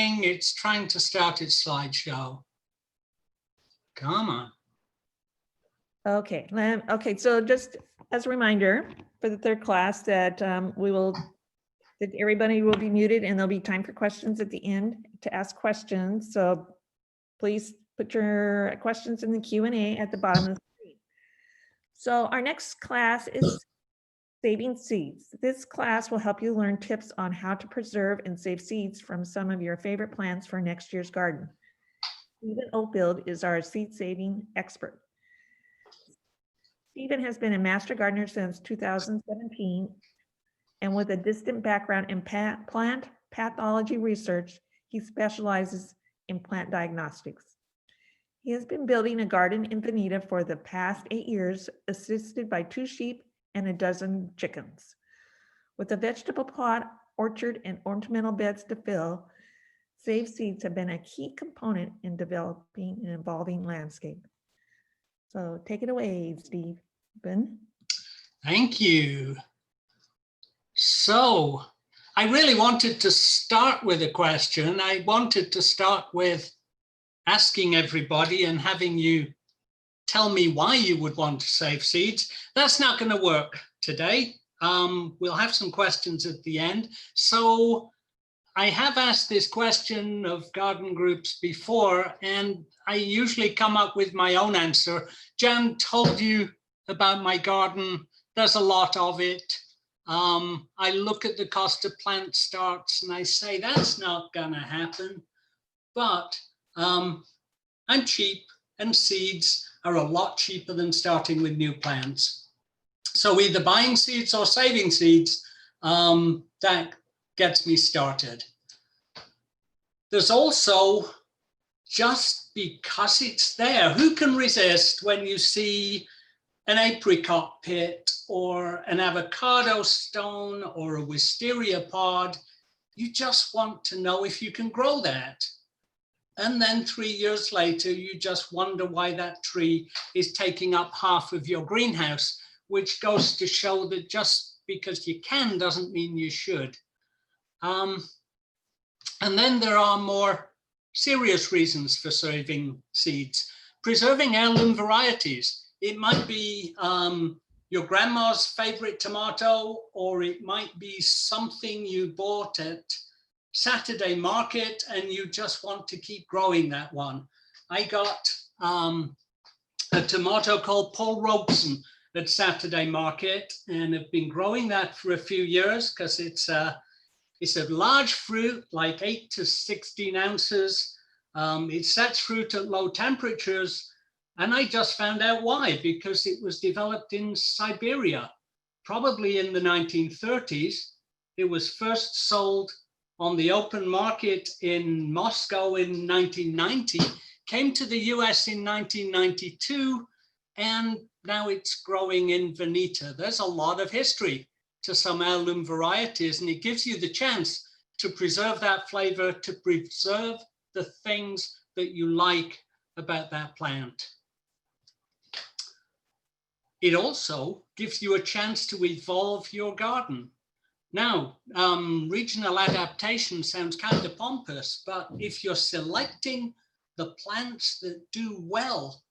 It's trying to start its slideshow. Come on. Okay, okay, so just as a reminder for the third class that that everybody will be muted and there'll be time for questions at the end to ask questions. So please put your questions in the Q&A at the bottom of the screen. So our next class is saving seeds. This class will help you learn tips on how to preserve and save seeds from some of your favorite plants for next year's garden. Stephen Oldfield is our seed saving expert. Stephen has been a master gardener since 2017, and with a distant background in plant pathology research, he specializes in plant diagnostics. He has been building a garden in Vegetative for the past 8 years, assisted by 2 sheep and a dozen chickens. With a vegetable plot, orchard, and ornamental beds to fill, saved seeds have been a key component in developing an evolving landscape. So take it away, Stephen. Thank you. So I really wanted to start with a question. I wanted to start with asking everybody and having you tell me why you would want to save seeds. That's not going to work today. We'll have some questions at the end. So I have asked this question of garden groups before, and I usually come up with my own answer. Jan told you about my garden. There's a lot of it. I look at the cost of plant starts and I say, that's not going to happen. But I'm cheap, and seeds are a lot cheaper than starting with new plants. So either buying seeds or saving seeds, that gets me started. There's also, just because it's there, who can resist when you see an apricot pit or an avocado stone or a wisteria pod? You just want to know if you can grow that. And then 3 years later, you just wonder why that tree is taking up half of your greenhouse, which goes to show that just because you can doesn't mean you should. And then there are more serious reasons for saving seeds. Preserving heirloom varieties. It might be your grandma's favorite tomato, or it might be something you bought at Saturday market and you just want to keep growing that one. I got a tomato called Paul Robeson at Saturday market and have been growing that for a few years because it's a large fruit, like 8 to 16 ounces. It sets fruit at low temperatures. And I just found out why, because it was developed in Siberia, probably in the 1930s. It was first sold on the open market in Moscow in 1990, came to the US in 1992, and now it's growing in Vegetative. There's a lot of history to some heirloom varieties, and it gives you the chance to preserve that flavor, to preserve the things that you like about that plant. It also gives you a chance to evolve your garden. Now, regional adaptation sounds kind of pompous, but if you're selecting the plants that do well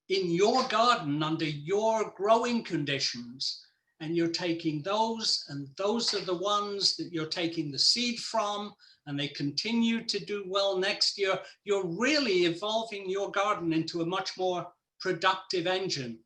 in your garden under your growing conditions, and you're taking those, and those are the ones that you're taking the seed from, and they continue to do well next year, you're really evolving your garden into a much more productive engine.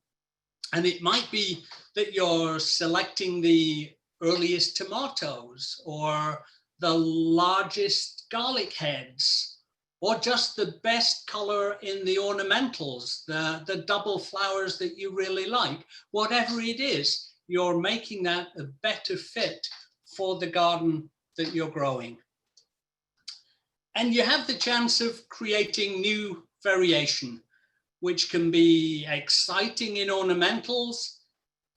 And it might be that you're selecting the earliest tomatoes or the largest garlic heads, or just the best color in the ornamentals, the double flowers that you really like. Whatever it is, you're making that a better fit for the garden that you're growing. And you have the chance of creating new variation, which can be exciting in ornamentals.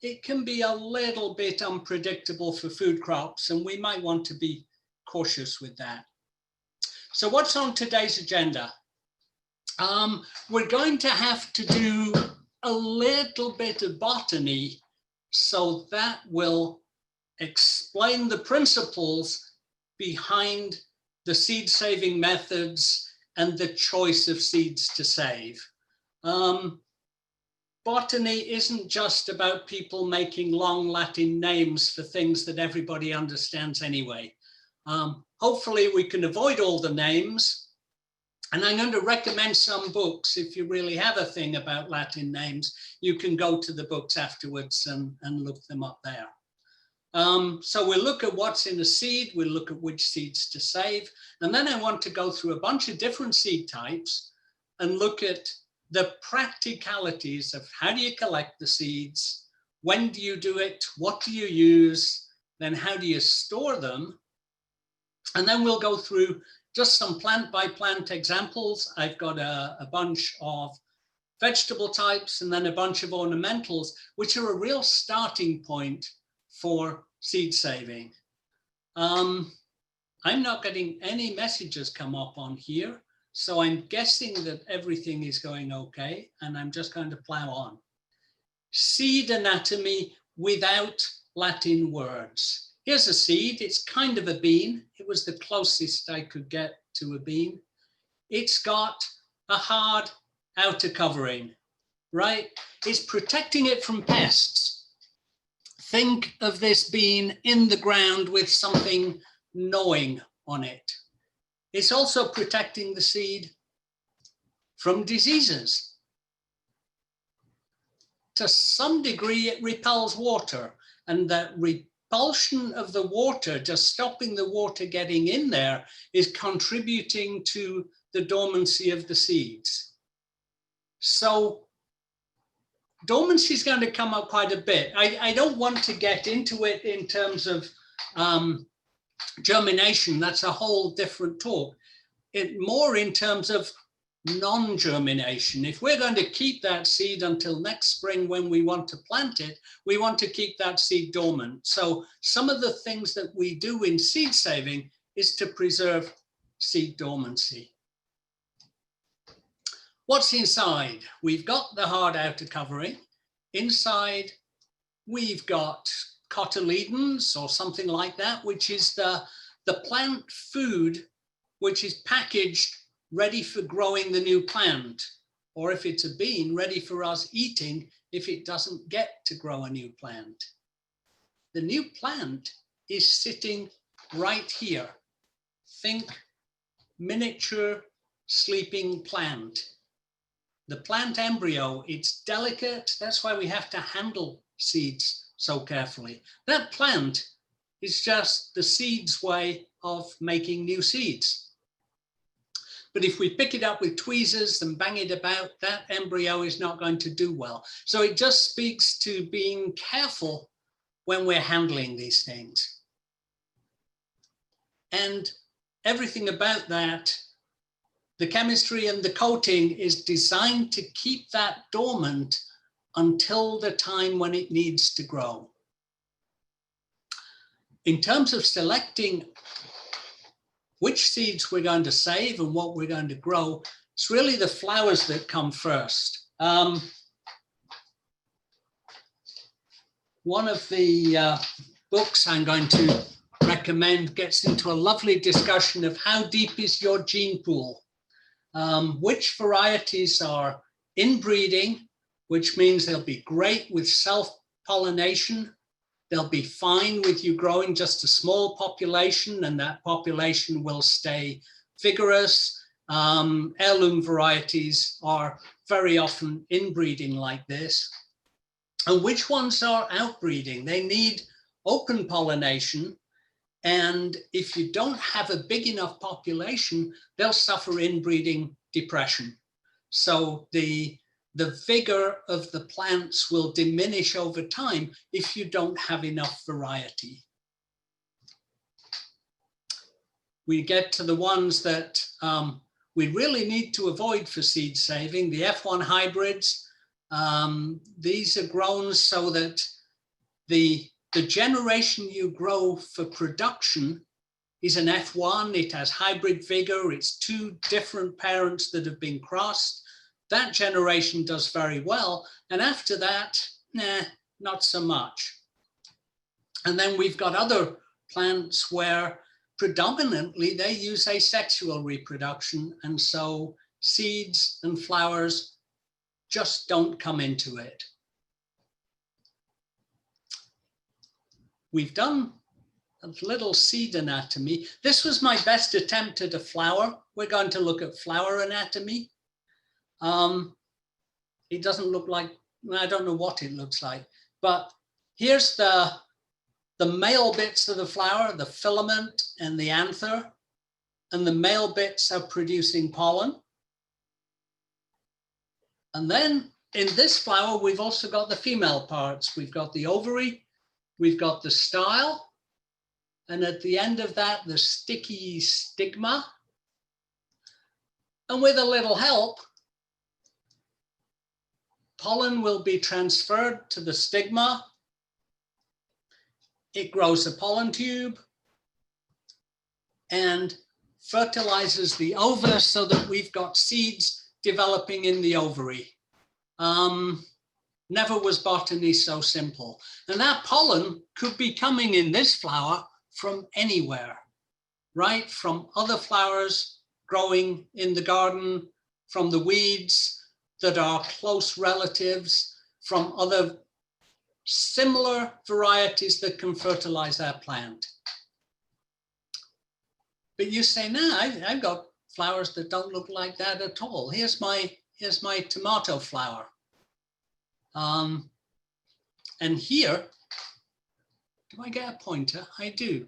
It can be a little bit unpredictable for food crops, and we might want to be cautious with that. So what's on today's agenda? We're going to have to do a little bit of botany, so that will explain the principles behind the seed saving methods and the choice of seeds to save. Botany isn't just about people making long Latin names for things that everybody understands anyway. Hopefully we can avoid all the names. And I'm going to recommend some books. If you really have a thing about Latin names, you can go to the books afterwards and look them up there. So we'll look at what's in a seed, we'll look at which seeds to save, and then I want to go through a bunch of different seed types and look at the practicalities of how do you collect the seeds, when do you do it, what do you use, then how do you store them, and then we'll go through just some plant by plant examples. I've got a bunch of vegetable types and then a bunch of ornamentals, which are a real starting point for seed saving. I'm not getting any messages come up on here, so I'm guessing that everything is going okay, and I'm just going to plow on. Seed anatomy without Latin words. Here's a seed, it's kind of a bean. It was the closest I could get to a bean. It's got a hard outer covering, right? It's protecting it from pests. Think of this bean in the ground with something gnawing on it. It's also protecting the seed from diseases. To some degree, it repels water, and that repulsion of the water, just stopping the water getting in there, is contributing to the dormancy of the seeds. So dormancy is going to come up quite a bit. I don't want to get into it in terms of germination. That's a whole different talk. More in terms of non-germination. If we're going to keep that seed until next spring when we want to plant it, we want to keep that seed dormant. So some of the things that we do in seed saving is to preserve seed dormancy. What's inside? We've got the hard outer covering. Inside, we've got cotyledons or something like that, which is the plant food, which is packaged ready for growing the new plant. Or if it's a bean, ready for us eating if it doesn't get to grow a new plant. The new plant is sitting right here. Think miniature sleeping plant. The plant embryo, it's delicate. That's why we have to handle seeds so carefully. That plant is just the seed's way of making new seeds. But if we pick it up with tweezers and bang it about, that embryo is not going to do well. So it just speaks to being careful when we're handling these things. And everything about that, the chemistry and the coating is designed to keep that dormant until the time when it needs to grow. In terms of selecting which seeds we're going to save and what we're going to grow, it's really the flowers that come first. One of the books I'm going to recommend gets into a lovely discussion of how deep is your gene pool. Which varieties are inbreeding, which means they'll be great with self-pollination. They'll be fine with you growing just a small population, and that population will stay vigorous. Heirloom varieties are very often inbreeding like this. And which ones are outbreeding? They need open pollination. And if you don't have a big enough population, they'll suffer inbreeding depression. So the vigor of the plants will diminish over time if you don't have enough variety. We get to the ones that we really need to avoid for seed saving, the F1 hybrids. These are grown so that the generation you grow for production is an F1. It has hybrid vigor. It's two different parents that have been crossed. That generation does very well. And after that, not so much. And then we've got other plants where predominantly they use asexual reproduction, and so seeds and flowers just don't come into it. We've done a little seed anatomy. This was my best attempt at a flower. We're going to look at flower anatomy. It doesn't look like, I don't know what it looks like, but here's the male bits of the flower, the filament and the anther, and the male bits are producing pollen. And then in this flower, we've also got the female parts. We've got the ovary, we've got the style, and at the end of that, the sticky stigma. And with a little help, pollen will be transferred to the stigma. It grows a pollen tube and fertilizes the ova so that we've got seeds developing in the ovary. Never was botany so simple. And that pollen could be coming in this flower from anywhere, right? From other flowers growing in the garden, from the weeds that are close relatives, from other similar varieties that can fertilize that plant. But you say, no, I've got flowers that don't look like that at all. Here's my tomato flower. And here, do I get a pointer? I do.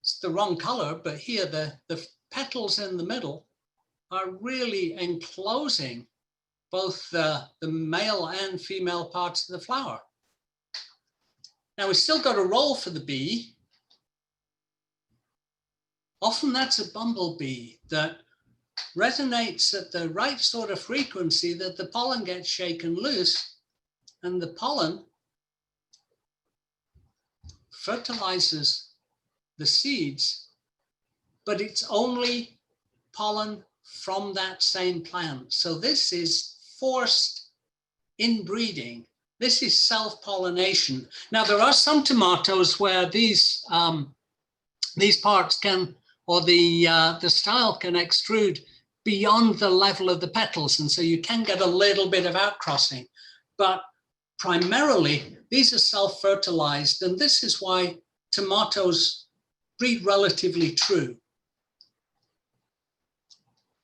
It's the wrong color, but here the petals in the middle are really enclosing both the male and female parts of the flower. Now we've still got a role for the bee. Often that's a bumblebee that resonates at the right sort of frequency that the pollen gets shaken loose, and the pollen fertilizes the seeds, but it's only pollen from that same plant. So this is forced inbreeding. This is self-pollination. Now there are some tomatoes where these parts can, or the style can extrude beyond the level of the petals, and so you can get a little bit of outcrossing. But primarily, these are self-fertilized, and this is why tomatoes breed relatively true.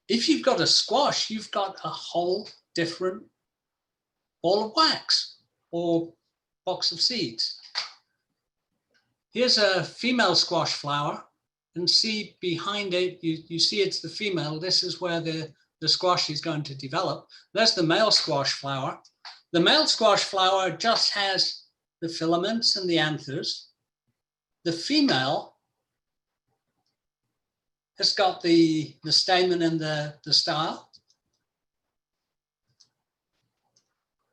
If you've got a squash, you've got a whole different ball of wax or box of seeds. Here's a female squash flower, and see behind it, you see it's the female. This is where the squash is going to develop. There's the male squash flower. The male squash flower just has the filaments and the anthers. The female has got the stamen and the style.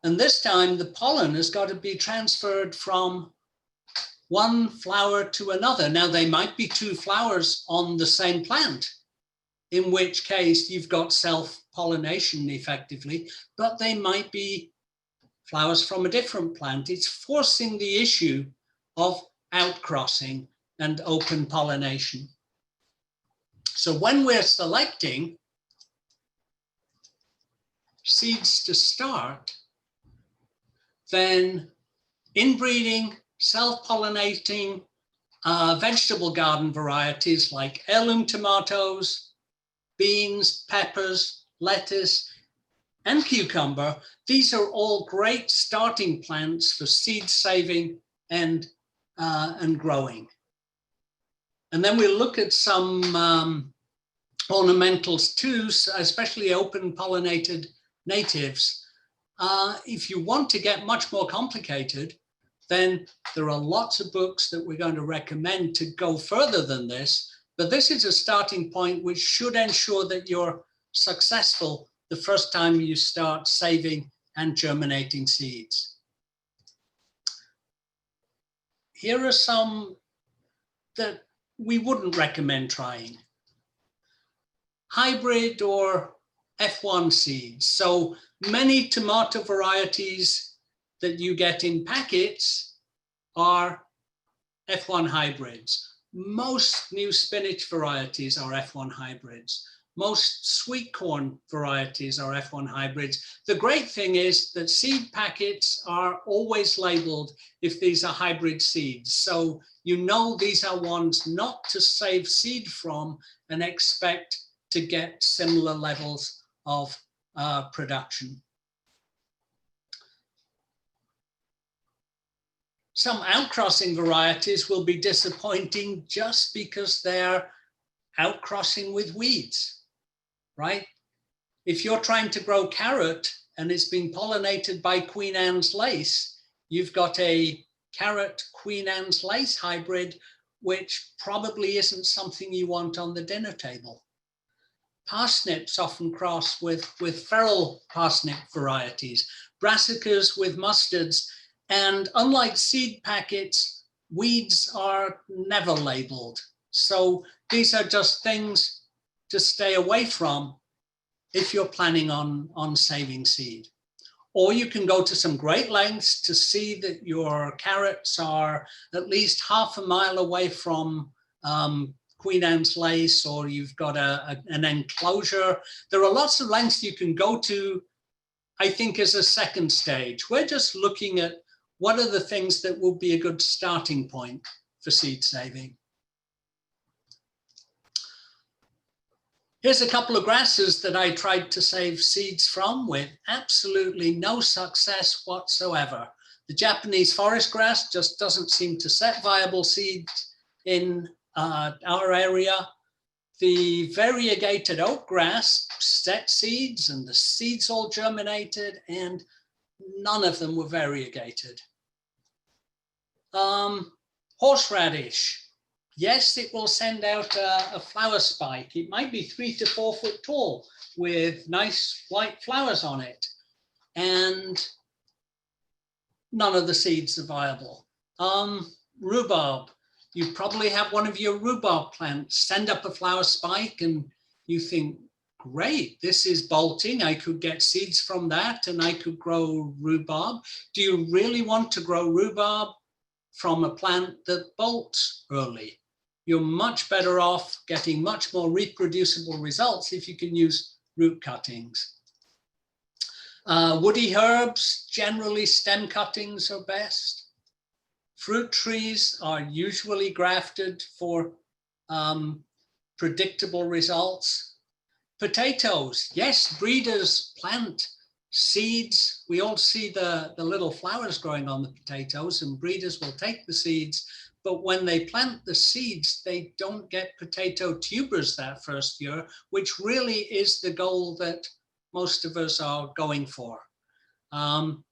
And this time the pollen has got to be transferred from one flower to another. Now they might be two flowers on the same plant, in which case you've got self-pollination effectively, but they might be flowers from a different plant. It's forcing the issue of outcrossing and open pollination. So when we're selecting seeds to start, then inbreeding, self-pollinating vegetable garden varieties like heirloom tomatoes, beans, peppers, lettuce, and cucumber, these are all great starting plants for seed saving and growing. And then we'll look at some ornamentals too, especially open pollinated natives. If you want to get much more complicated, then there are lots of books that we're going to recommend to go further than this. But this is a starting point which should ensure that you're successful the first time you start saving and germinating seeds. Here are some that we wouldn't recommend trying. Hybrid or F1 seeds. So many tomato varieties that you get in packets are F1 hybrids. Most new spinach varieties are F1 hybrids. Most sweet corn varieties are F1 hybrids. The great thing is that seed packets are always labeled if these are hybrid seeds. So you know these are ones not to save seed from and expect to get similar levels of production. Some outcrossing varieties will be disappointing just because they're outcrossing with weeds, right? If you're trying to grow carrot and it's been pollinated by Queen Anne's lace, you've got a carrot Queen Anne's lace hybrid, which probably isn't something you want on the dinner table. Parsnips often cross with feral parsnip varieties, brassicas with mustards, and unlike seed packets, weeds are never labeled. So these are just things to stay away from if you're planning on saving seed. Or you can go to some great lengths to see that your carrots are at least half a mile away from Queen Anne's lace, or you've got an enclosure. There are lots of lengths you can go to, I think, as a second stage. We're just looking at what are the things that will be a good starting point for seed saving. Here's a couple of grasses that I tried to save seeds from with absolutely no success whatsoever. The Japanese forest grass just doesn't seem to set viable seeds in our area. The variegated oak grass set seeds and the seeds all germinated and none of them were variegated. Horseradish. Yes, it will send out a flower spike. It might be 3 to 4 foot tall with nice white flowers on it. And none of the seeds are viable. Rhubarb. You probably have one of your rhubarb plants send up a flower spike and you think, great, this is bolting. I could get seeds from that and I could grow rhubarb. Do you really want to grow rhubarb from a plant that bolts early? You're much better off getting much more reproducible results if you can use root cuttings. Woody herbs, generally stem cuttings are best. Fruit trees are usually grafted for predictable results. Potatoes, yes, breeders plant seeds. We all see the little flowers growing on the potatoes and breeders will take the seeds. But when they plant the seeds, they don't get potato tubers that first year, which really is the goal that most of us are going for.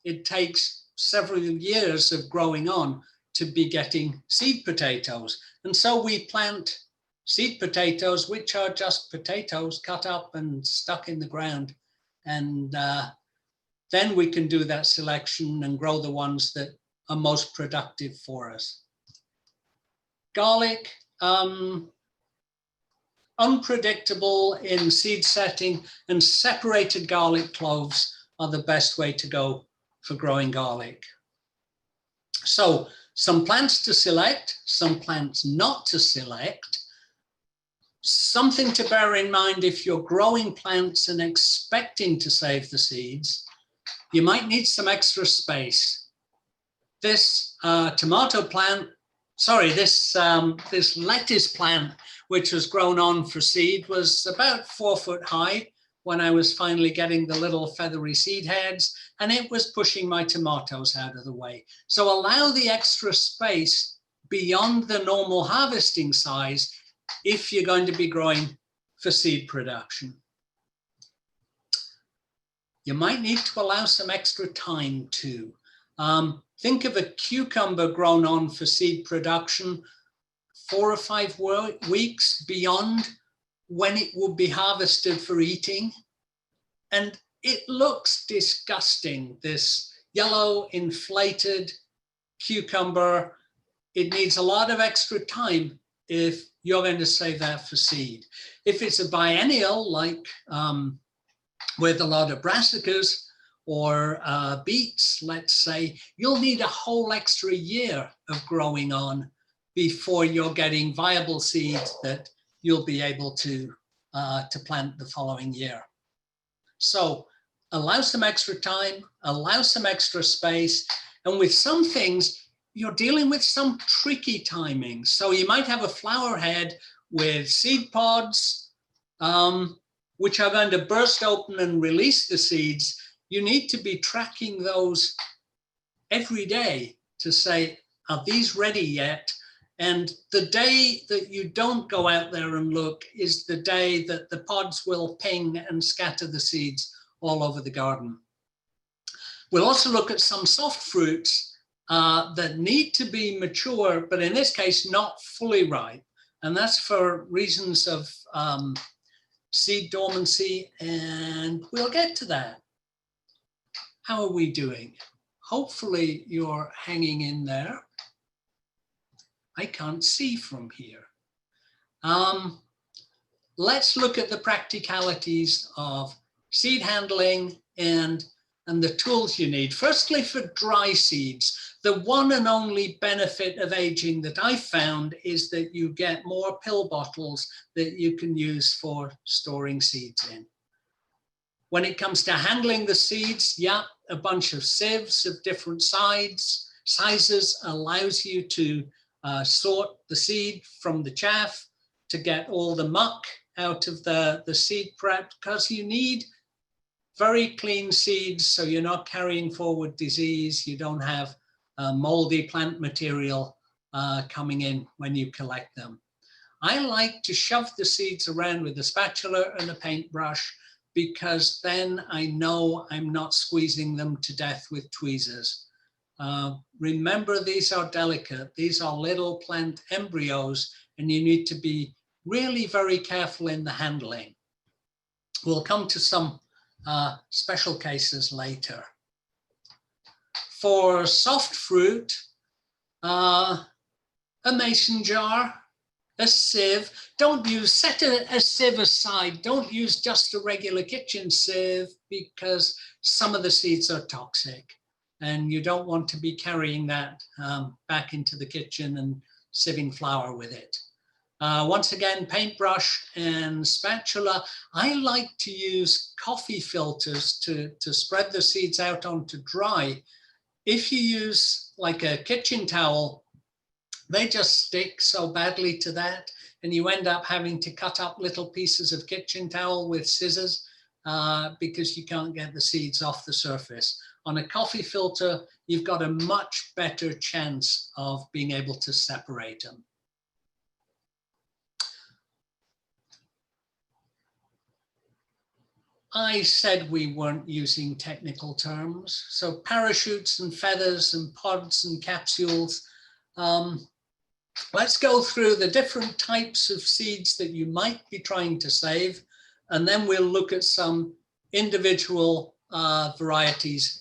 It takes several years of growing on to be getting seed potatoes. And so we plant seed potatoes, which are just potatoes cut up and stuck in the ground. And then we can do that selection and grow the ones that are most productive for us. Garlic, unpredictable in seed setting, and separated garlic cloves are the best way to go for growing garlic. So some plants to select, some plants not to select. Something to bear in mind if you're growing plants and expecting to save the seeds, you might need some extra space. This tomato plant, this lettuce plant, which was grown on for seed, was about 4 foot high when I was finally getting the little feathery seed heads, and it was pushing my tomatoes out of the way. So allow the extra space beyond the normal harvesting size if you're going to be growing for seed production. You might need to allow some extra time too. Think of a cucumber grown on for seed production 4 or 5 weeks beyond when it would be harvested for eating. And it looks disgusting, this yellow inflated cucumber. It needs a lot of extra time if you're going to save that for seed. If it's a biennial, like with a lot of brassicas or beets, let's say, you'll need a whole extra year of growing on before you're getting viable seeds that you'll be able to plant the following year. So allow some extra time, allow some extra space. And with some things, you're dealing with some tricky timing. So you might have a flower head with seed pods, which are going to burst open and release the seeds. You need to be tracking those every day to say, are these ready yet? And the day that you don't go out there and look is the day that the pods will ping and scatter the seeds all over the garden. We'll also look at some soft fruits that need to be mature, but in this case, not fully ripe. And that's for reasons of seed dormancy, and we'll get to that. How are we doing? Hopefully you're hanging in there. I can't see from here. Let's look at the practicalities of seed handling and the tools you need. Firstly, for dry seeds, the one and only benefit of aging that I found is that you get more pill bottles that you can use for storing seeds in. When it comes to handling the seeds, yeah, a bunch of sieves of different sizes allows you to sort the seed from the chaff, to get all the muck out of the seed prep, because you need very clean seeds so you're not carrying forward disease. You don't have moldy plant material coming in when you collect them. I like to shove the seeds around with a spatula and a paintbrush, because then I know I'm not squeezing them to death with tweezers. Remember, these are delicate. These are little plant embryos, and you need to be really very careful in the handling. We'll come to some special cases later. For soft fruit, a mason jar, a sieve. Set a sieve aside. Don't use just a regular kitchen sieve, because some of the seeds are toxic. And you don't want to be carrying that back into the kitchen and sieving flour with it. Once again, paintbrush and spatula. I like to use coffee filters to spread the seeds out onto dry. If you use like a kitchen towel, they just stick so badly to that, and you end up having to cut up little pieces of kitchen towel with scissors because you can't get the seeds off the surface. On a coffee filter, you've got a much better chance of being able to separate them. I said we weren't using technical terms. So parachutes and feathers and pods and capsules. Let's go through the different types of seeds that you might be trying to save, and then we'll look at some individual varieties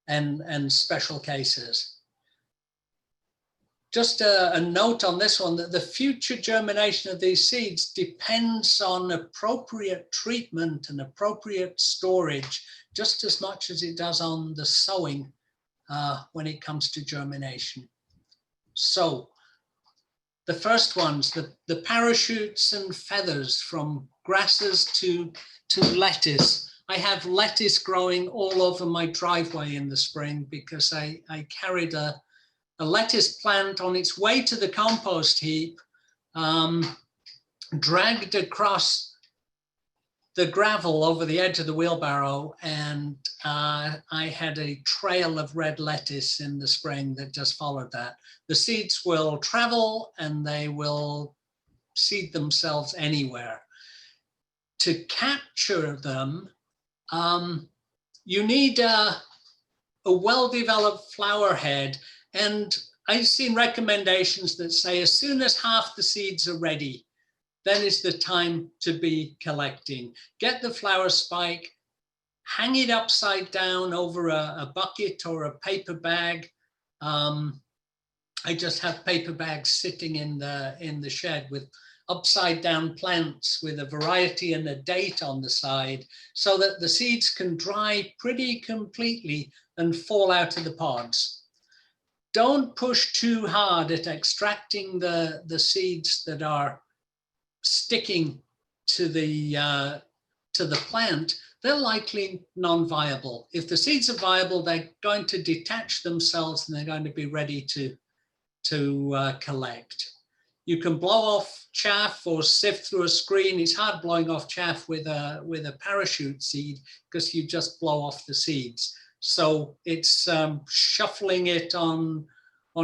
and special cases. Just a note on this one, that the future germination of these seeds depends on appropriate treatment and appropriate storage, just as much as it does on the sowing when it comes to germination. So the first ones, the parachutes and feathers, from grasses to lettuce. I have lettuce growing all over my driveway in the spring because I carried a lettuce plant on its way to the compost heap, dragged across the gravel over the edge of the wheelbarrow, and I had a trail of red lettuce in the spring that just followed that. The seeds will travel and they will seed themselves anywhere. To capture them, you need a well-developed flower head, and I've seen recommendations that say as soon as half the seeds are ready, then is the time to be collecting. Get the flower spike, hang it upside down over a bucket or a paper bag. I just have paper bags sitting in the shed with upside down plants with a variety and a date on the side, so that the seeds can dry pretty completely and fall out of the pods. don't push too hard at extracting the seeds that are sticking to the plant. They're likely non-viable. If the seeds are viable, they're going to detach themselves and they're going to be ready to collect. You can blow off chaff or sift through a screen. It's hard blowing off chaff with a parachute seed because you just blow off the seeds. So it's shuffling it on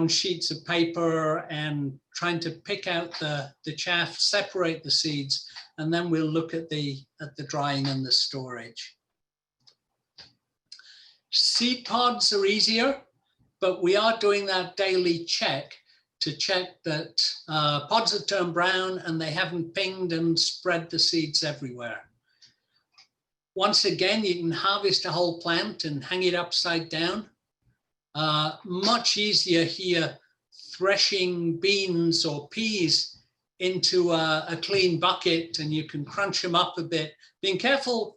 sheets of paper and trying to pick out the chaff, separate the seeds, and then we'll look at the drying and the storage. Seed pods are easier, but we are doing that daily check to check that pods have turned brown and they haven't pinged and spread the seeds everywhere. Once again, you can harvest a whole plant and hang it upside down. Much easier here threshing beans or peas into a clean bucket, and you can crunch them up a bit. Being careful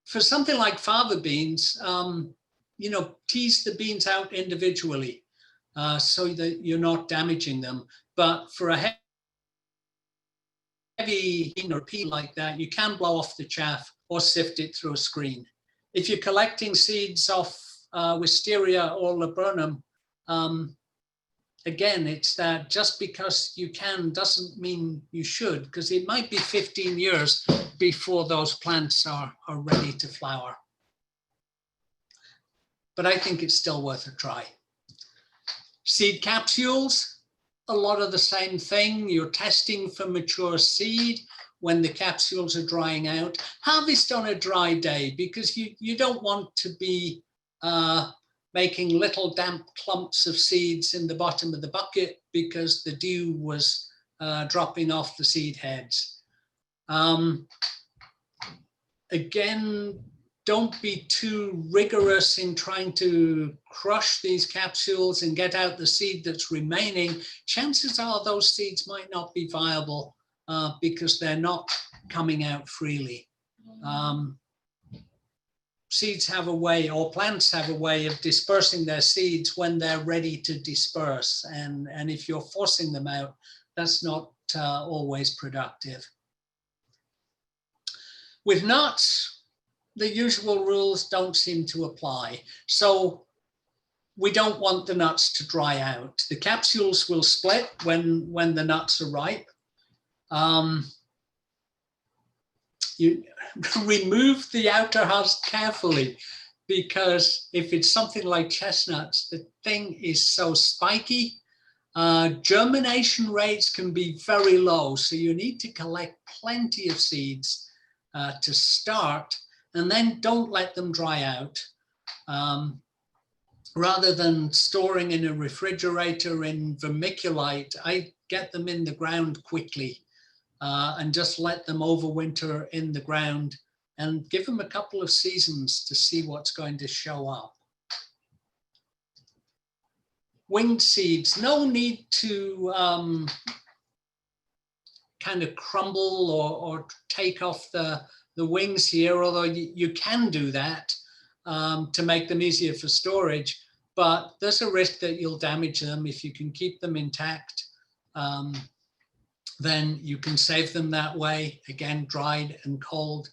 for something like fava beans, tease the beans out individually so that you're not damaging them. But for a heavy bean or pea like that, you can blow off the chaff or sift it through a screen. If you're collecting seeds off wisteria or laburnum, again, it's that just because you can doesn't mean you should, because it might be 15 years before those plants are ready to flower. But I think it's still worth a try. Seed capsules, a lot of the same thing. You're testing for mature seed when the capsules are drying out. Harvest on a dry day, because you don't want to be making little damp clumps of seeds in the bottom of the bucket because the dew was dropping off the seed heads. Again, don't be too rigorous in trying to crush these capsules and get out the seed that's remaining. Chances are those seeds might not be viable because they're not coming out freely. Seeds have a way, or plants have a way of dispersing their seeds when they're ready to disperse. And if you're forcing them out, that's not always productive. With nuts, the usual rules don't seem to apply. So we don't want the nuts to dry out. The capsules will split when the nuts are ripe. You remove the outer husk carefully, because if it's something like chestnuts, the thing is so spiky. Germination rates can be very low, so you need to collect plenty of seeds to start, and then don't let them dry out. Rather than storing in a refrigerator in vermiculite, I get them in the ground quickly. And just let them overwinter in the ground and give them a couple of seasons to see what's going to show up. Winged seeds, no need to kind of crumble or take off the wings here, although you can do that to make them easier for storage, but there's a risk that you'll damage them. If you can keep them intact, then you can save them that way, again, dried and cold.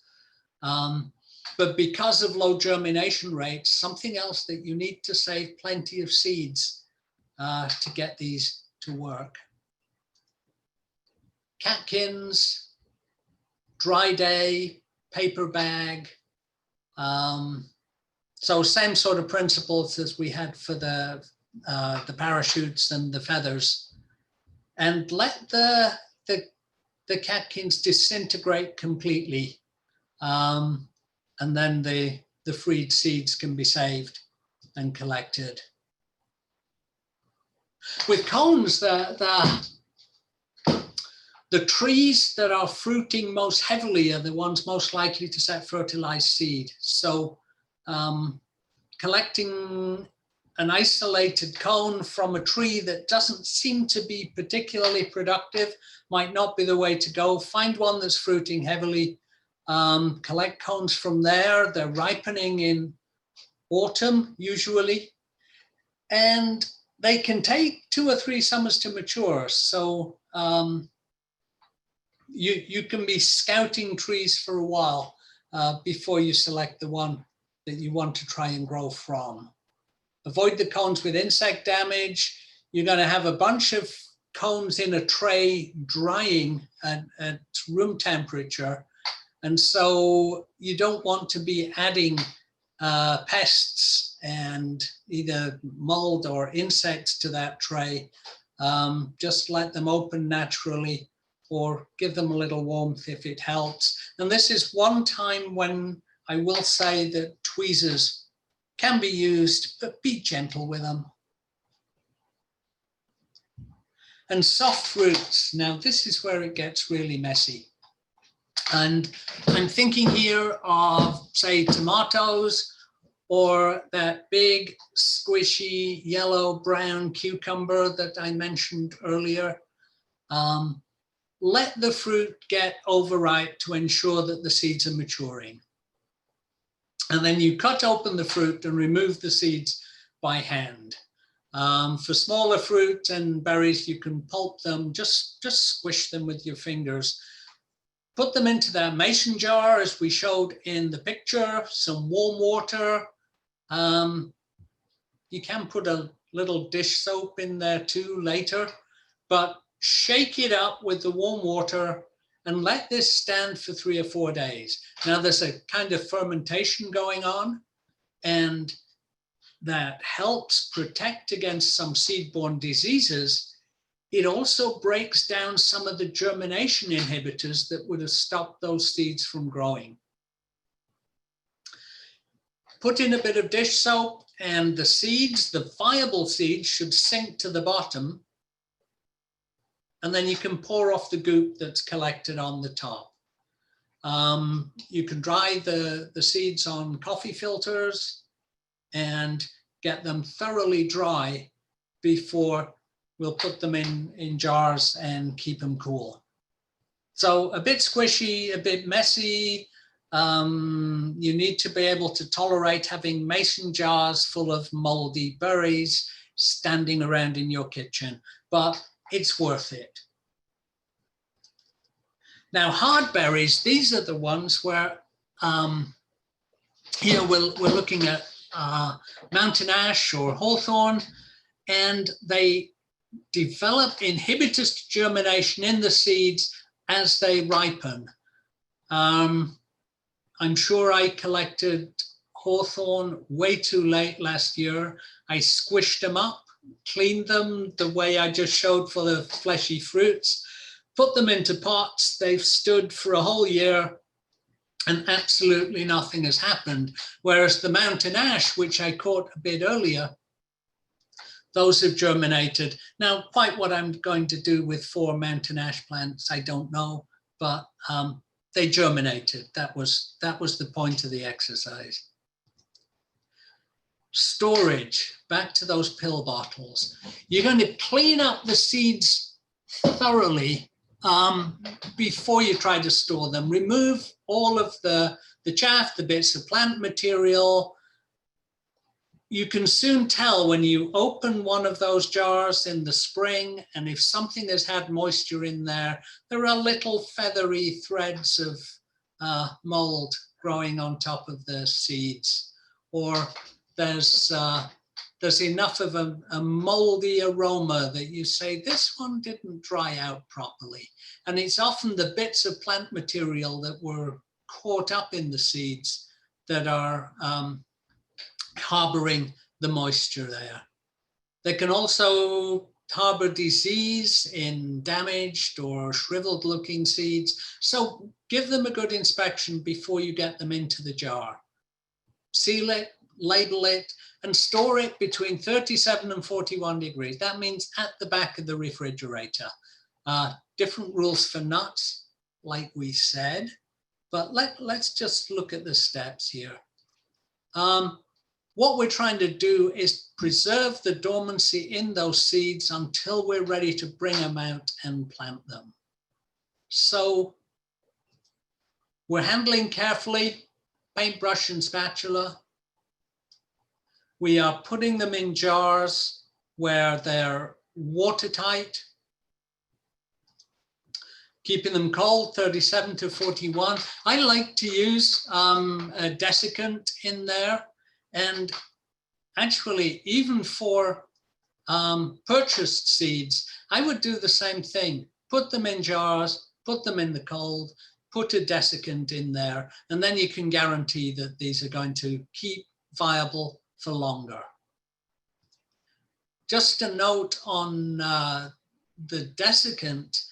But because of low germination rates, something else that you need to save plenty of seeds to get these to work. Catkins, dry day, paper bag. So same sort of principles as we had for the parachutes and the feathers. And let the catkins disintegrate completely. And then the freed seeds can be saved and collected. With cones, the trees that are fruiting most heavily are the ones most likely to set fertilized seed. So collecting an isolated cone from a tree that doesn't seem to be particularly productive might not be the way to go. Find one that's fruiting heavily, collect cones from there. They're ripening in autumn usually. And they can take 2 or 3 summers to mature. So you can be scouting trees for a while before you select the one that you want to try and grow from. Avoid the cones with insect damage. You're going to have a bunch of cones in a tray drying at room temperature. And so you don't want to be adding pests and either mold or insects to that tray. Just let them open naturally or give them a little warmth if it helps. And this is one time when I will say that tweezers can be used, but be gentle with them. And soft fruits. Now this is where it gets really messy. And I'm thinking here of, say, tomatoes or that big, squishy, yellow-brown cucumber that I mentioned earlier. Let the fruit get overripe to ensure that the seeds are maturing. And then you cut open the fruit and remove the seeds by hand. For smaller fruit and berries, you can pulp them, just squish them with your fingers. Put them into that mason jar, as we showed in the picture, some warm water. You can put a little dish soap in there too later, but shake it up with the warm water and let this stand for 3 or 4 days. Now there's a kind of fermentation going on, and that helps protect against some seed-borne diseases. It also breaks down some of the germination inhibitors that would have stopped those seeds from growing. Put in a bit of dish soap and the seeds, the viable seeds, should sink to the bottom. And then you can pour off the goop that's collected on the top. You can dry the seeds on coffee filters and get them thoroughly dry before we'll put them in jars and keep them cool. So a bit squishy, a bit messy. You need to be able to tolerate having mason jars full of moldy berries standing around in your kitchen, but it's worth it. Now, hard berries, these are the ones where, here we're looking at mountain ash or hawthorn, and they develop inhibitors to germination in the seeds as they ripen. I'm sure I collected hawthorn way too late last year. I squished them up, cleaned them the way I just showed for the fleshy fruits, put them into pots. They've stood for a whole year and absolutely nothing has happened. Whereas the mountain ash, which I caught a bit earlier, those have germinated. Now, quite what I'm going to do with 4 mountain ash plants, I don't know, but they germinated. That was the point of the exercise. Storage, back to those pill bottles. You're going to clean up the seeds thoroughly before you try to store them. Remove all of the chaff, the bits of plant material. You can soon tell when you open one of those jars in the spring, and if something has had moisture in there, there are little feathery threads of mold growing on top of the seeds, or there's enough of a moldy aroma that you say, this one didn't dry out properly. And it's often the bits of plant material that were caught up in the seeds that are harboring the moisture there. They can also harbor disease in damaged or shriveled looking seeds. So give them a good inspection before you get them into the jar. Seal it, label it, and store it between 37 and 41 degrees. That means at the back of the refrigerator. Different rules for nuts, like we said, but let's just look at the steps here. What we're trying to do is preserve the dormancy in those seeds until we're ready to bring them out and plant them. So we're handling carefully, paintbrush and spatula. We are putting them in jars where they're watertight. Keeping them cold, 37 to 41. I like to use a desiccant in there. And actually, even for purchased seeds, I would do the same thing. Put them in jars, put them in the cold, put a desiccant in there, and then you can guarantee that these are going to keep viable for longer. Just a note on the desiccant,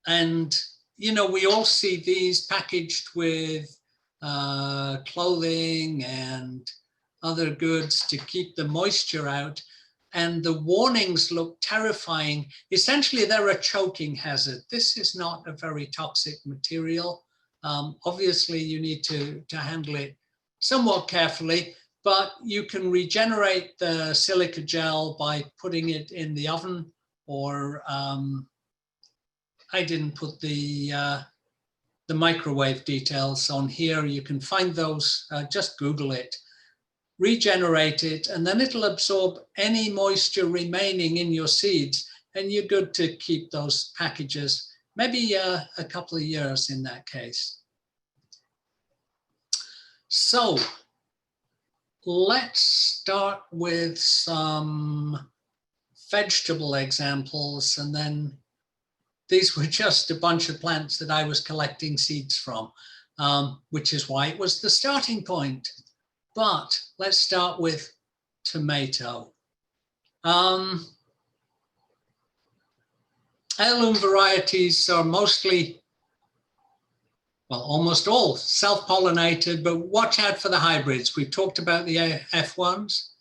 and you know, we all see these packaged with clothing and other goods to keep the moisture out, and the warnings look terrifying. Essentially, they're a choking hazard. This is not a very toxic material. Obviously, you need to handle it somewhat carefully, but you can regenerate the silica gel by putting it in the oven, or I didn't put the microwave details on here. You can find those, just Google it. Regenerate it, and then it'll absorb any moisture remaining in your seeds, and you're good to keep those packages, maybe a couple of years in that case. So let's start with some vegetable examples, and then these were just a bunch of plants that I was collecting seeds from, which is why it was the starting point. But let's start with tomato. Heirloom varieties are mostly, well, almost all self-pollinated, but watch out for the hybrids. We've talked about the F1s.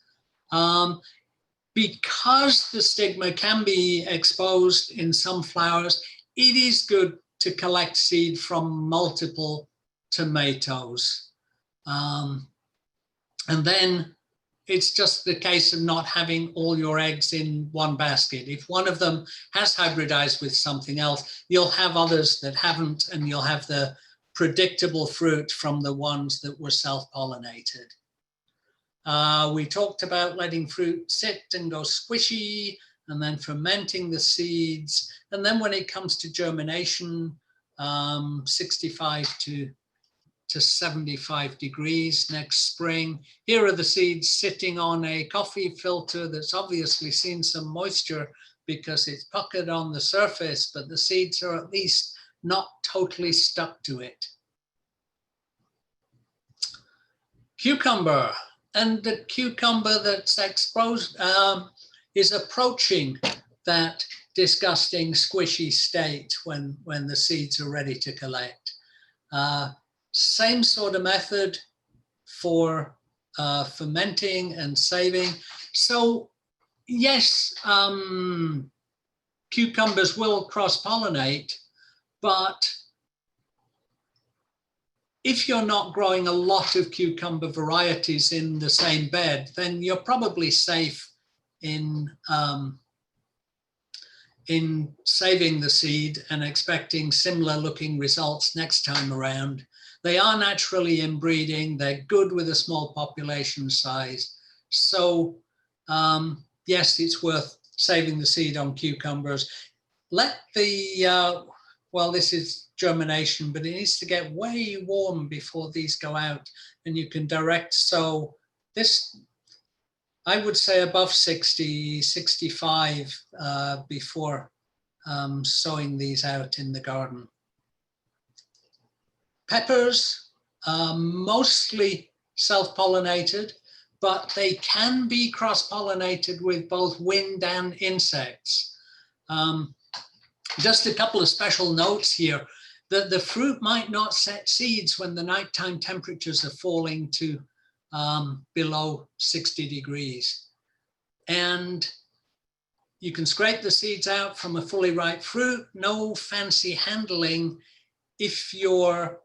Because the stigma can be exposed in some flowers, it is good to collect seed from multiple tomatoes. And then it's just the case of not having all your eggs in one basket. If one of them has hybridized with something else, you'll have others that haven't, and you'll have the predictable fruit from the ones that were self-pollinated. We talked about letting fruit sit and go squishy, and then fermenting the seeds. And then when it comes to germination, 65 to 75 degrees next spring. Here are the seeds sitting on a coffee filter that's obviously seen some moisture because it's puckered on the surface, but the seeds are at least not totally stuck to it. Cucumber, and the cucumber that's exposed is approaching that disgusting squishy state when the seeds are ready to collect. Same sort of method for fermenting and saving. So yes, cucumbers will cross-pollinate, but if you're not growing a lot of cucumber varieties in the same bed, then you're probably safe in saving the seed and expecting similar looking results next time around. They are naturally inbreeding. They're good with a small population size. So yes, it's worth saving the seed on cucumbers. Let the, well, this is germination, but it needs to get way warm before these go out, and you can direct sow this, I would say above 60, 65 before sowing these out in the garden. Peppers, mostly self-pollinated, but they can be cross-pollinated with both wind and insects. Just a couple of special notes here. The fruit might not set seeds when the nighttime temperatures are falling to below 60 degrees. And you can scrape the seeds out from a fully ripe fruit, no fancy handling. If you're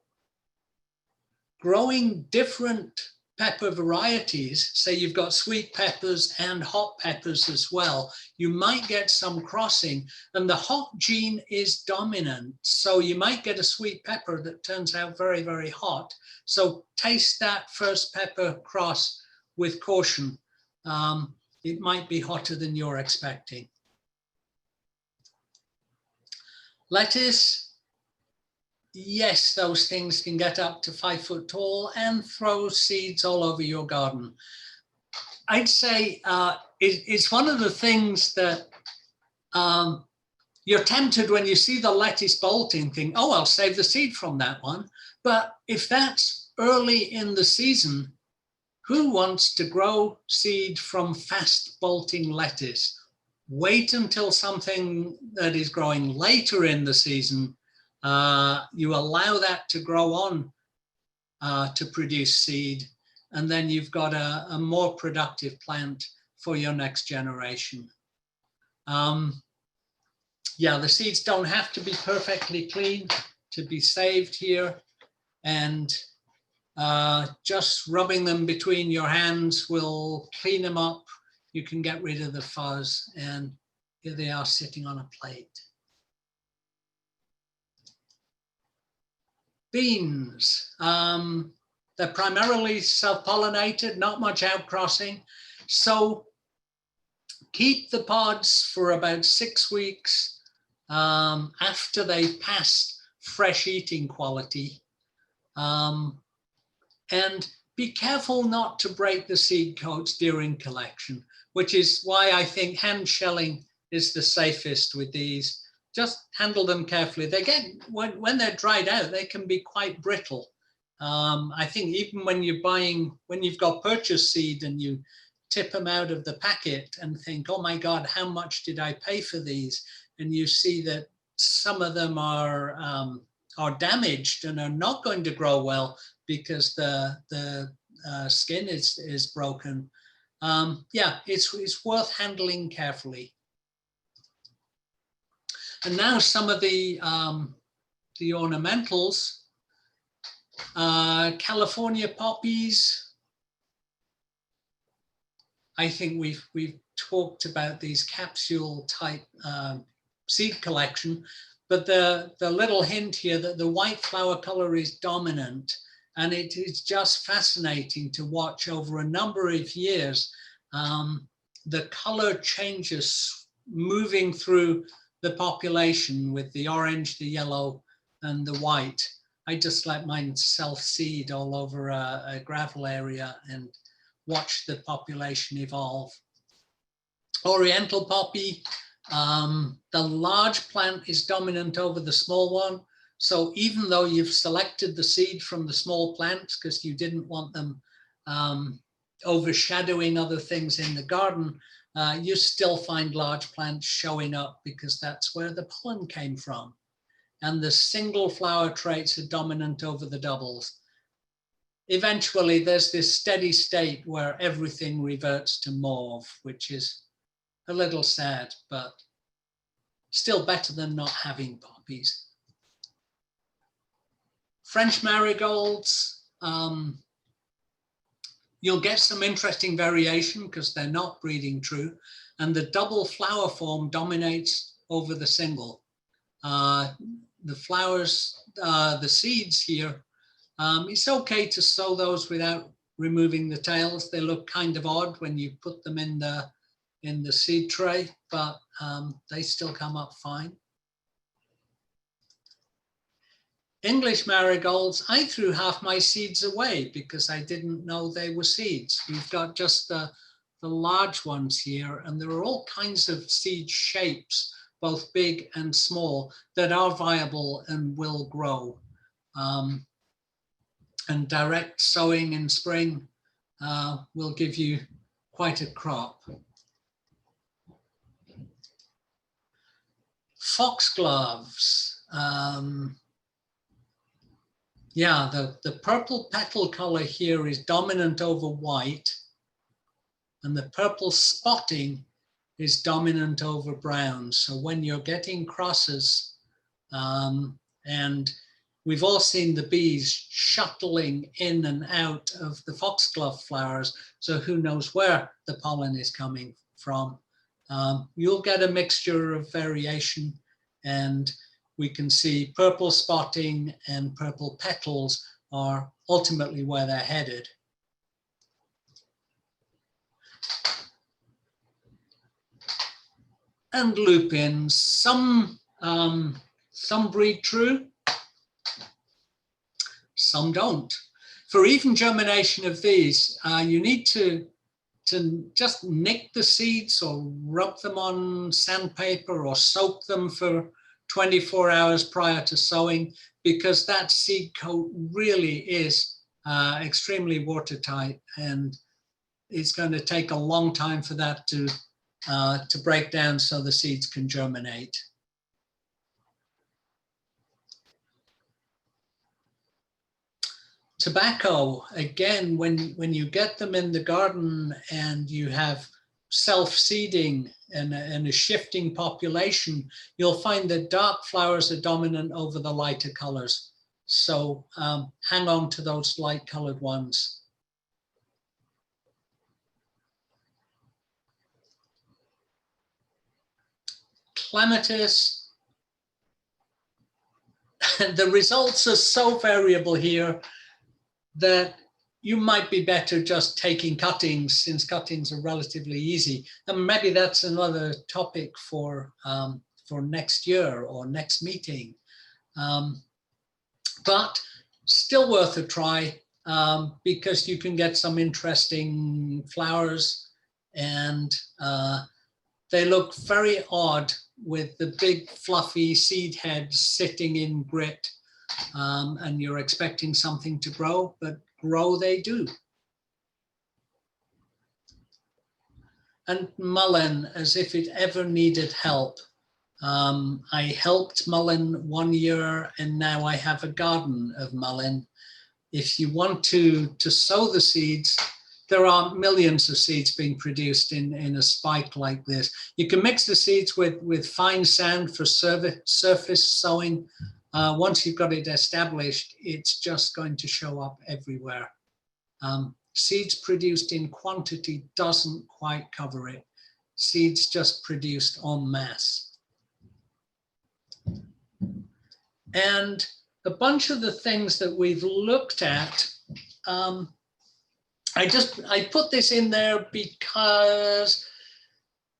growing different pepper varieties, say you've got sweet peppers and hot peppers as well, you might get some crossing, and the hot gene is dominant. So you might get a sweet pepper that turns out very, very hot. So taste that first pepper cross with caution. it might be hotter than you're expecting. Lettuce, yes, those things can get up to 5 foot tall and throw seeds all over your garden. I'd say it's one of the things that you're tempted when you see the lettuce bolting, think, oh, I'll save the seed from that one. But if that's early in the season, who wants to grow seed from fast bolting lettuce? Wait until something that is growing later in the season, you allow that to grow on to produce seed, and then you've got a more productive plant for your next generation. Yeah, the seeds don't have to be perfectly clean to be saved here, and just rubbing them between your hands will clean them up. You can get rid of the fuzz, and here they are sitting on a plate. Beans, they're primarily self-pollinated, not much outcrossing. So keep the pods for about 6 weeks after they've passed fresh eating quality. And be careful not to break the seed coats during collection, which is why I think hand shelling is the safest with these. Just handle them carefully. They get, when they're dried out, they can be quite brittle. I think even when you're buying, when you've got purchase seed and you tip them out of the packet and think, oh my God, how much did I pay for these? And you see that some of them are damaged and are not going to grow well because the skin is broken. Yeah, it's worth handling carefully. And now some of the ornamentals, California poppies. I think we've talked about these capsule type seed collection, but the little hint here that the white flower color is dominant, and it is just fascinating to watch over a number of years. The color changes moving through the population with the orange, the yellow, and the white. I just let mine self-seed all over a gravel area and watch the population evolve. Oriental poppy, the large plant is dominant over the small one. So even though you've selected the seed from the small plants because you didn't want them overshadowing other things in the garden, you still find large plants showing up because that's where the pollen came from. And the single flower traits are dominant over the doubles. Eventually, there's this steady state where everything reverts to mauve, which is a little sad, but still better than not having poppies. French marigolds, you'll get some interesting variation because they're not breeding true, and the double flower form dominates over the single. The flowers, the seeds here, it's okay to sow those without removing the tails. They look kind of odd when you put them in the seed tray, but they still come up fine. English marigolds, I threw half my seeds away because I didn't know they were seeds. We've got just the large ones here, and there are all kinds of seed shapes, both big and small, that are viable and will grow. And direct sowing in spring will give you quite a crop. Foxgloves. Yeah, the purple petal color here is dominant over white, and the purple spotting is dominant over brown. So when you're getting crosses, and we've all seen the bees shuttling in and out of the foxglove flowers, so who knows where the pollen is coming from. You'll get a mixture of variation, and we can see purple spotting and purple petals are ultimately where they're headed. and lupins. Some breed true, some don't. For even germination of these, you need to just nick the seeds or rub them on sandpaper or soak them for 24 hours prior to sowing, because that seed coat really is extremely watertight, and it's going to take a long time for that to break down so the seeds can germinate. Tobacco, again, when you get them in the garden and you have self-seeding and a shifting population, you'll find that dark flowers are dominant over the lighter colors. So hang on to those light colored ones. Clematis, the results are so variable here that you might be better just taking cuttings, since cuttings are relatively easy. And maybe that's another topic for next year or next meeting. But still worth a try, because you can get some interesting flowers, and they look very odd with the big fluffy seed heads sitting in grit. And you're expecting something to grow, but grow they do. And mullein, as if it ever needed help. I helped mullein one year, and now I have a garden of mullein. If you want to sow the seeds, there are millions of seeds being produced in a spike like this. You can mix the seeds with fine sand for surface sowing. Once you've got it established, it's just going to show up everywhere. Seeds produced in quantity doesn't quite cover it. Seeds just produced en masse. And a bunch of the things that we've looked at, I put this in there because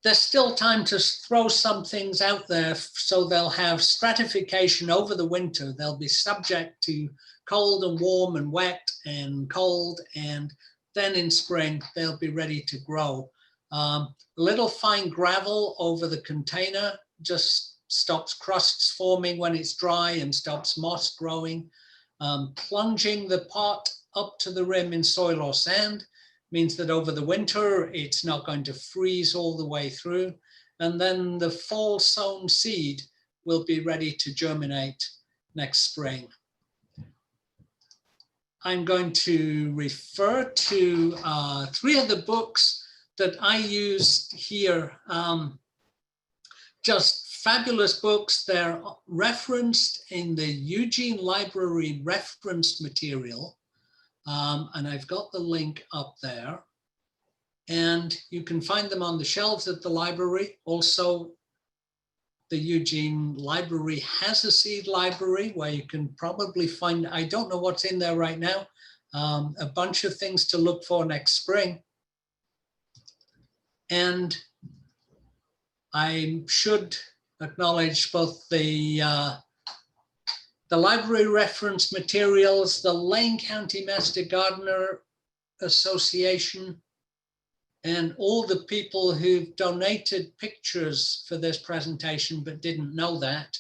there's still time to throw some things out there, so they'll have stratification over the winter. They'll be subject to cold and warm and wet and cold, and then in spring they'll be ready to grow. A little fine gravel over the container just stops crusts forming when it's dry and stops moss growing. Plunging the pot up to the rim in soil or sand means that over the winter, it's not going to freeze all the way through. And then the fall sown seed will be ready to germinate next spring. I'm going to refer to 3 of the books that I used here. Just fabulous books. They're referenced in the Eugene Library reference material. And I've got the link up there, and you can find them on the shelves at the library. Also, the Eugene Library has a seed library where you can probably find, I don't know what's in there right now, a bunch of things to look for next spring. And I should acknowledge both the library reference materials, the Lane County Master Gardener Association, and all the people who've donated pictures for this presentation but didn't know that.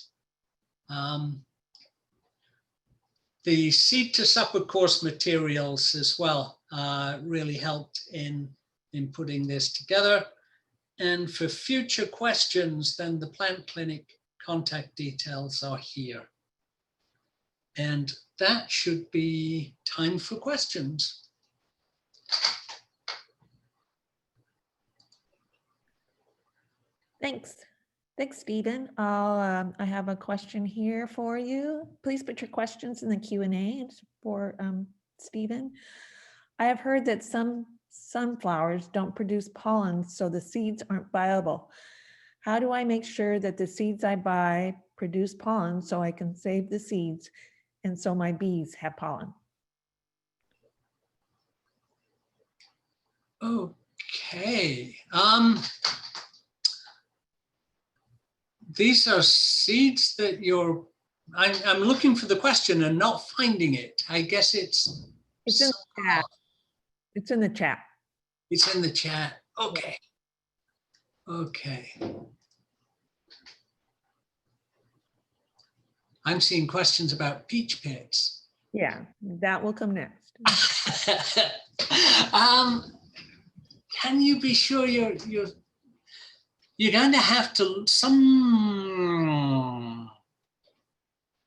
The Seed to Supper course materials as well really helped in putting this together. And for future questions, then the Plant Clinic contact details are here. And that should be time for questions. Thanks. Thanks, Stephen. I have a question here for you. Please put your questions in the Q&A for Stephen. I have heard that some sunflowers don't produce pollen, so the seeds aren't viable. How do I make sure that the seeds I buy produce pollen so I can save the seeds and so my bees have pollen? Okay. these are seeds that I'm looking for the question and not finding it. I guess it's in the chat. It's in the chat. It's in the chat. Okay. Okay. I'm seeing questions about peach pits. Yeah, that will come next. Can you be sure you're going to have to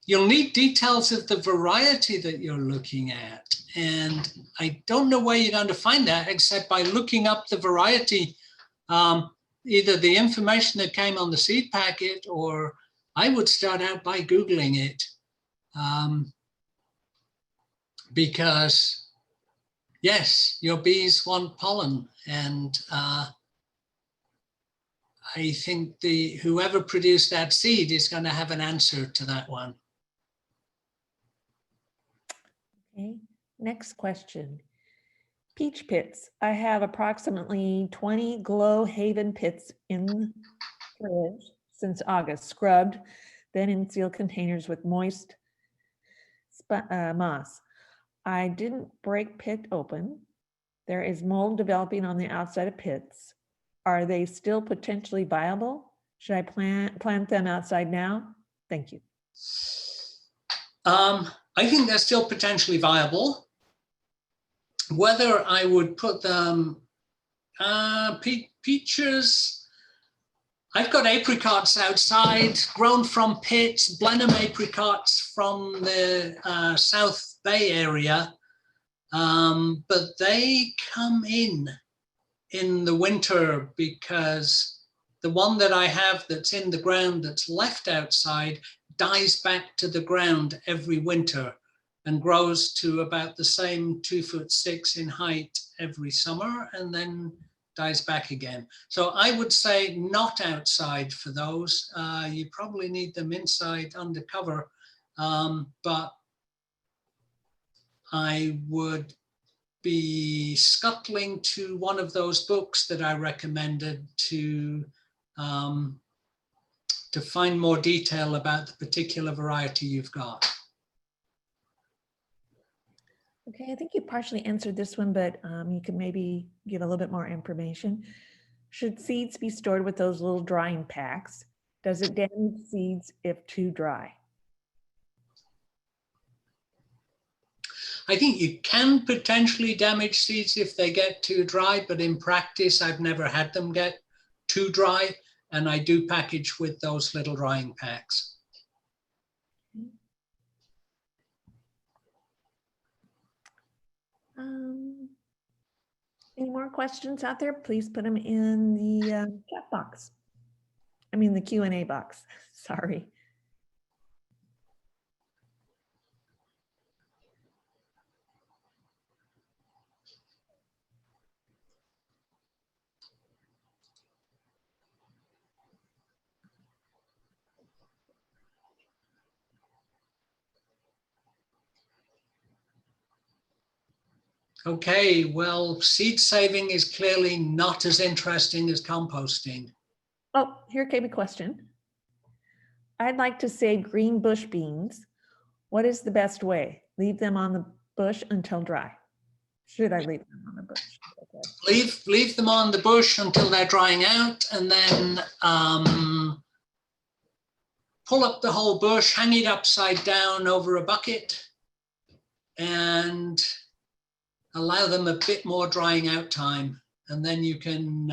you'll need details of the variety that you're looking at. And I don't know where you're going to find that except by looking up the variety, either the information that came on the seed packet, or I would start out by Googling it. Because yes, your bees want pollen, and I think whoever produced that seed is going to have an answer to that one. Okay, next question. Peach pits. I have approximately 20 Glow Haven pits in the fridge since August, scrubbed, then in sealed containers with moist moss. I didn't break pit open. There is mold developing on the outside of pits. Are they still potentially viable? Should I plant them outside now? Thank you. I think they're still potentially viable. Whether I would put them, peaches, I've got apricots outside, grown from pits, Blenheim apricots from the South Bay area, but they come in the winter because the one that I have that's in the ground that's left outside dies back to the ground every winter and grows to about the same 2'6" in height every summer and then dies back again. So I would say not outside for those. You probably need them inside under cover, but I would be scuttling to one of those books that I recommended to find more detail about the particular variety you've got. Okay, I think you partially answered this one, but you could maybe give a little bit more information. Should seeds be stored with those little drying packs? Does it damage seeds if too dry? I think you can potentially damage seeds if they get too dry, but in practice, I've never had them get too dry, and I do package with those little drying packs. Any more questions out there? Please put them in the chat box. I mean the Q&A box, sorry. Okay, well, seed saving is clearly not as interesting as composting. Oh, here came a question. I'd like to save green bush beans. What is the best way? Leave them on the bush until dry. Should I leave them on the bush? Okay. Leave them on the bush until they're drying out, and then pull up the whole bush, hang it upside down over a bucket, and allow them a bit more drying out time. And then you can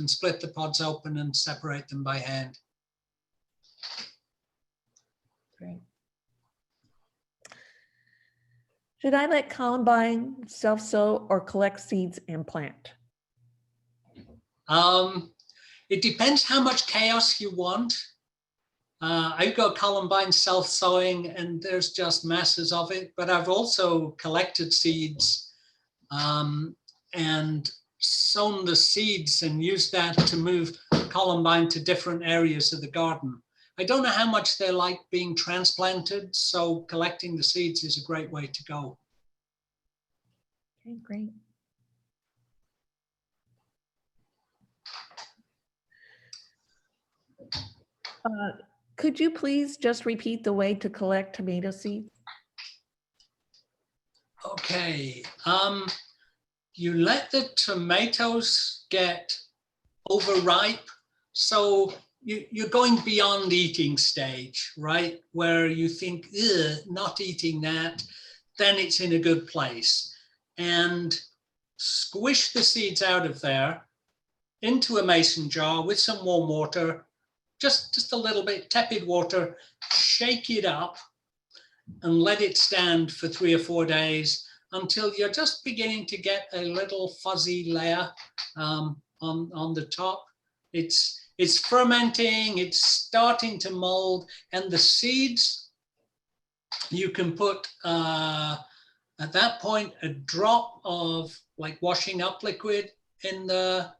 split the pods open and separate them by hand. Great. Should I let Columbine self-sow or collect seeds and plant? It depends how much chaos you want. I've got Columbine self-sowing and there's just masses of it, but I've also collected seeds and sown the seeds and used that to move Columbine to different areas of the garden. I don't know how much they like being transplanted, so collecting the seeds is a great way to go. Okay, great. Could you please just repeat the way to collect tomato seeds? Okay, you let the tomatoes get overripe. So you're going beyond eating stage, right? Where you think, not eating that, then it's in a good place. And squish the seeds out of there into a mason jar with some warm water, just a little bit, tepid water, shake it up and let it stand for 3 or 4 days until you're just beginning to get a little fuzzy layer on the top. It's fermenting, it's starting to mold, and the seeds, you can put, at that point, a drop of like washing up liquid in the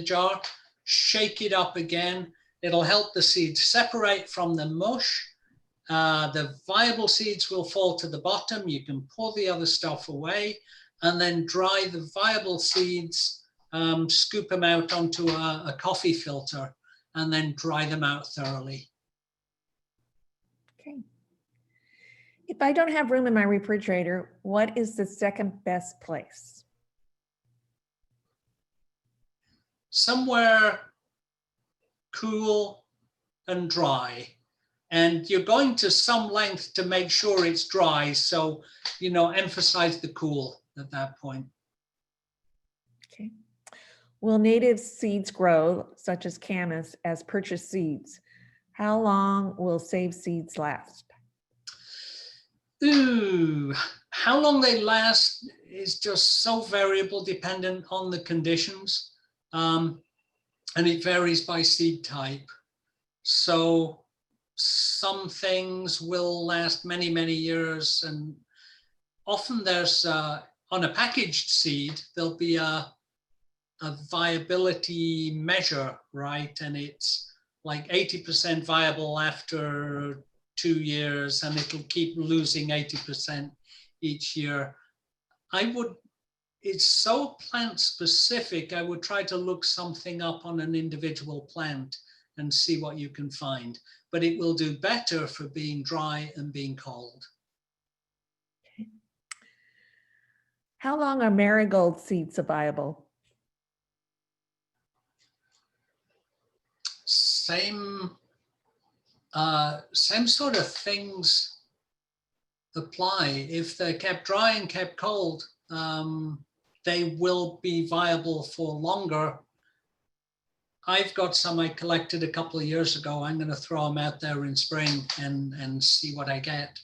jar, shake it up again. It'll help the seeds separate from the mush. The viable seeds will fall to the bottom. You can pour the other stuff away and then dry the viable seeds, scoop them out onto a coffee filter and then dry them out thoroughly. Okay. If I don't have room in my refrigerator, what is the second best place? Somewhere cool and dry. And you're going to some length to make sure it's dry. So, emphasize the cool at that point. Okay. Will native seeds grow, such as camas, as purchased seeds? How long will saved seeds last? Ooh, how long they last is just so variable, dependent on the conditions. And it varies by seed type. So some things will last many, many years. And often there's, on a packaged seed, there'll be a viability measure, right? And it's like 80% viable after 2 years, and it'll keep losing 80% each year. It's so plant specific, I would try to look something up on an individual plant and see what you can find. But it will do better for being dry and being cold. Okay. How long are marigold seeds viable? Same sort of things apply. If they're kept dry and kept cold, they will be viable for longer. I've got some I collected a couple of years ago. I'm going to throw them out there in spring and see what I get.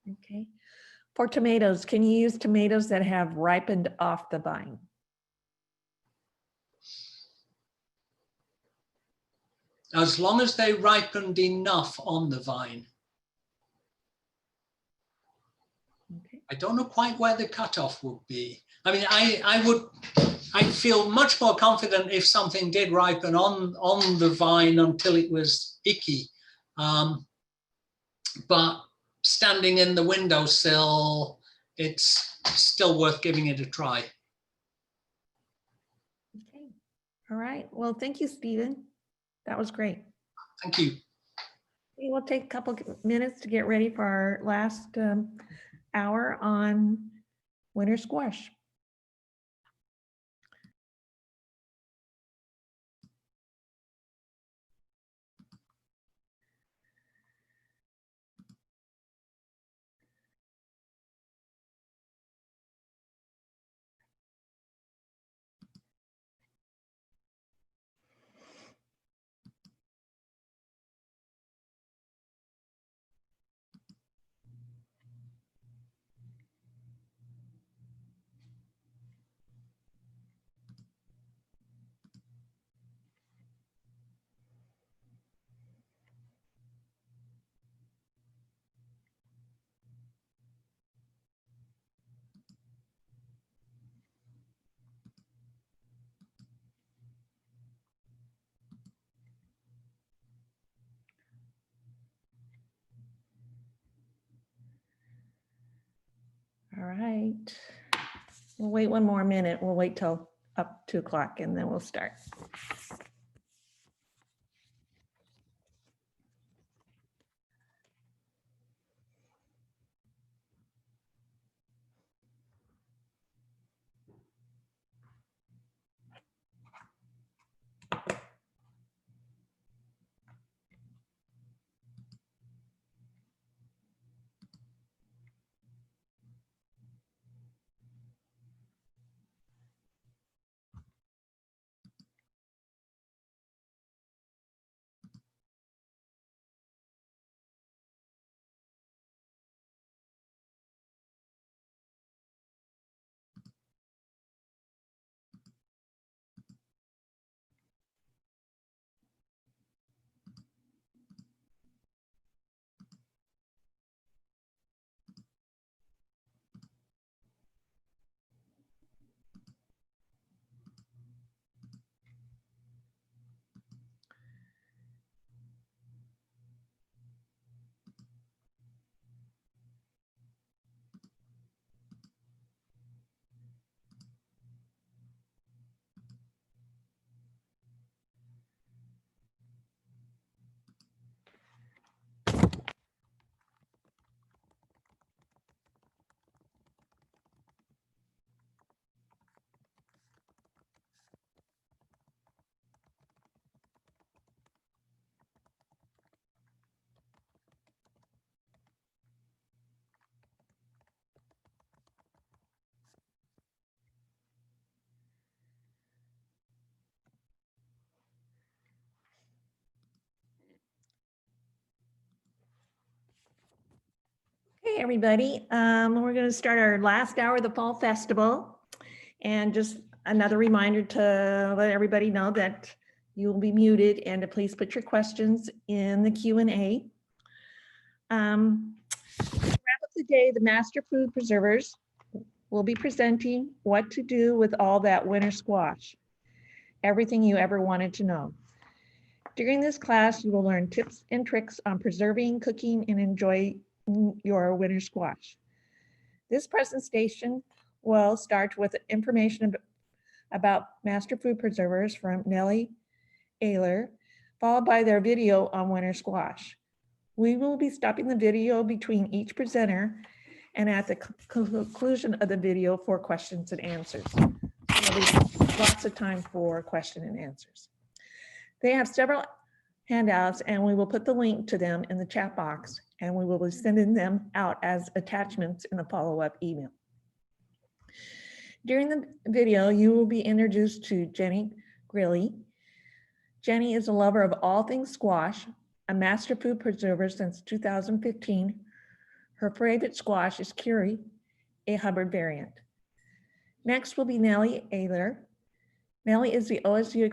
Okay. For tomatoes, can you use tomatoes that have ripened off the vine? As long as they ripened enough on the vine. Okay. I don't know quite where the cutoff would be. I mean, I'd feel much more confident if something did ripen on the vine until it was icky. But standing in the windowsill, it's still worth giving it a try. Okay. All right. Well, thank you, Stephen. That was great. Thank you. Okay, we'll take a couple minutes to get ready for our last hour on winter squash. All right. We'll wait one more minute. We'll wait till up 2 o'clock and then we'll start. everybody. We're going to start our last hour of the Fall Festival. And just another reminder to let everybody know that you will be muted and to please put your questions in the Q&A. To wrap up the day, the Master Food Preservers will be presenting what to do with all that winter squash. Everything you ever wanted to know. During this class, you will learn tips and tricks on preserving, cooking, and enjoy your winter squash. This presentation will start with information about Master Food Preservers from Nellie Ayler, followed by their video on winter squash. We will be stopping the video between each presenter and at the conclusion of the video for questions and answers. There'll be lots of time for question and answers. They have several handouts and we will put the link to them in the chat box and we will be sending them out as attachments in a follow-up email. During the video, you will be introduced to Jenny Grilly. Jenny is a lover of all things squash, a master food preserver since 2015. Her favorite squash is curry, a Hubbard variant. Next will be Nellie Ayler. Nellie is the OSU